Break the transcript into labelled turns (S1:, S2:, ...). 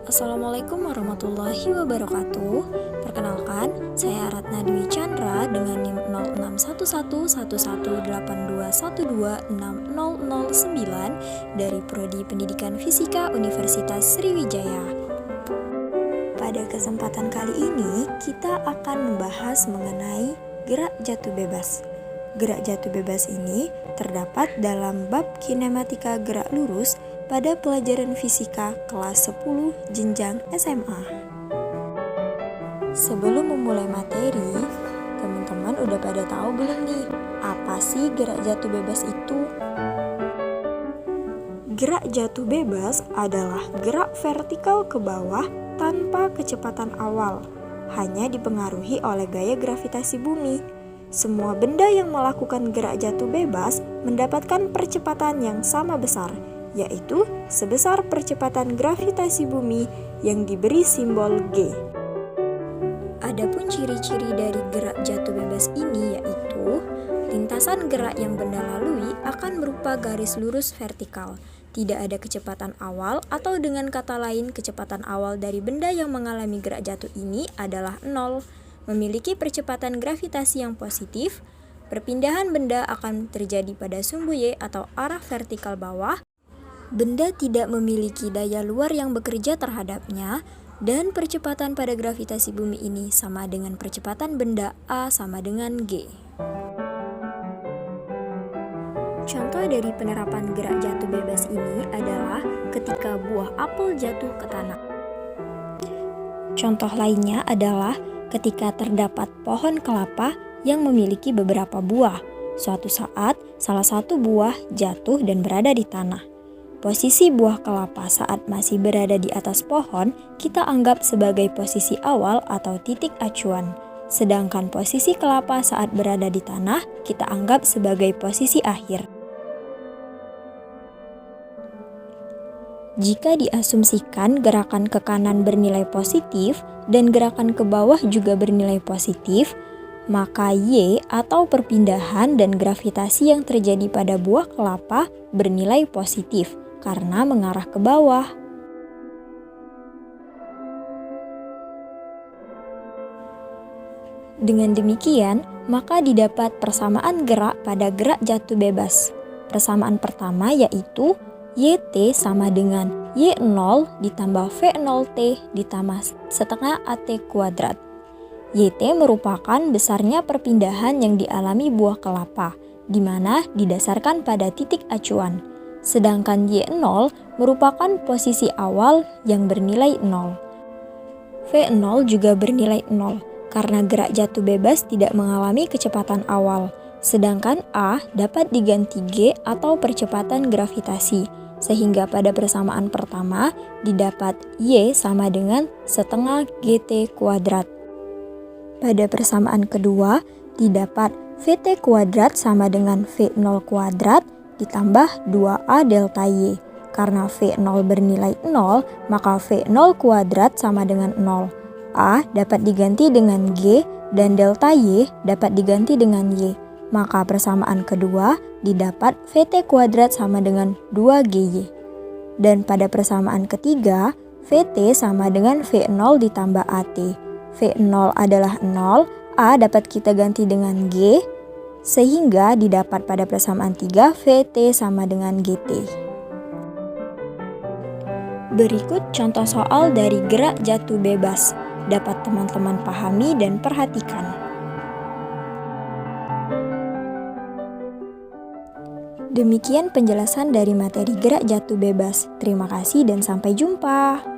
S1: Assalamualaikum warahmatullahi wabarakatuh. Perkenalkan, saya Ratna Dwi Chandra dengan NIM 06111182126009 dari Prodi Pendidikan Fisika Universitas Sriwijaya. Pada kesempatan kali ini, kita akan membahas mengenai gerak jatuh bebas. Gerak jatuh bebas ini terdapat dalam bab kinematika gerak lurus pada pelajaran fisika kelas 10 jenjang SMA. Sebelum memulai materi, teman-teman udah pada tahu belum nih, apa sih gerak jatuh bebas itu? Gerak jatuh bebas adalah gerak vertikal ke bawah tanpa kecepatan awal, hanya dipengaruhi oleh gaya gravitasi bumi. Semua benda yang melakukan gerak jatuh bebas mendapatkan percepatan yang sama besar, yaitu sebesar percepatan gravitasi bumi yang diberi simbol G. Adapun ciri-ciri dari gerak jatuh bebas ini yaitu lintasan gerak yang benda lalui akan berupa garis lurus vertikal. Tidak ada kecepatan awal, atau dengan kata lain kecepatan awal dari benda yang mengalami gerak jatuh ini adalah 0. Memiliki percepatan gravitasi yang positif, perpindahan benda akan terjadi pada sumbu Y atau arah vertikal bawah. Benda tidak memiliki daya luar yang bekerja terhadapnya, dan percepatan pada gravitasi bumi ini sama dengan percepatan benda A sama dengan G. Contoh dari penerapan gerak jatuh bebas ini adalah ketika buah apel jatuh ke tanah. Contoh lainnya adalah ketika terdapat pohon kelapa yang memiliki beberapa buah. Suatu saat, salah satu buah jatuh dan berada di tanah. Posisi buah kelapa saat masih berada di atas pohon kita anggap sebagai posisi awal atau titik acuan. Sedangkan posisi kelapa saat berada di tanah kita anggap sebagai posisi akhir. Jika diasumsikan gerakan ke kanan bernilai positif dan gerakan ke bawah juga bernilai positif, maka Y atau perpindahan dan gravitasi yang terjadi pada buah kelapa bernilai positif karena mengarah ke bawah. Dengan demikian, maka didapat persamaan gerak pada gerak jatuh bebas. Persamaan pertama yaitu YT sama dengan Y0 ditambah V0T ditambah setengah AT kuadrat. YT merupakan besarnya perpindahan yang dialami buah kelapa, di mana didasarkan pada titik acuan. Sedangkan Y0 merupakan posisi awal yang bernilai 0. V0 juga bernilai 0, karena gerak jatuh bebas tidak mengalami kecepatan awal. Sedangkan A dapat diganti G atau percepatan gravitasi. Sehingga pada persamaan pertama didapat Y sama dengan setengah GT kuadrat. Pada persamaan kedua didapat VT kuadrat sama dengan V0 kuadrat ditambah 2A delta Y. Karena V0 bernilai 0, maka V0 kuadrat sama dengan 0. A dapat diganti dengan G dan delta Y dapat diganti dengan Y. Maka persamaan kedua didapat VT kuadrat sama dengan 2GY. Dan pada persamaan ketiga, VT sama dengan V0 ditambah AT. V0 adalah 0, A dapat kita ganti dengan G, sehingga didapat pada persamaan 3 VT sama dengan GT. Berikut contoh soal dari gerak jatuh bebas. Dapat teman-teman pahami dan perhatikan. Demikian penjelasan dari materi gerak jatuh bebas. Terima kasih dan sampai jumpa.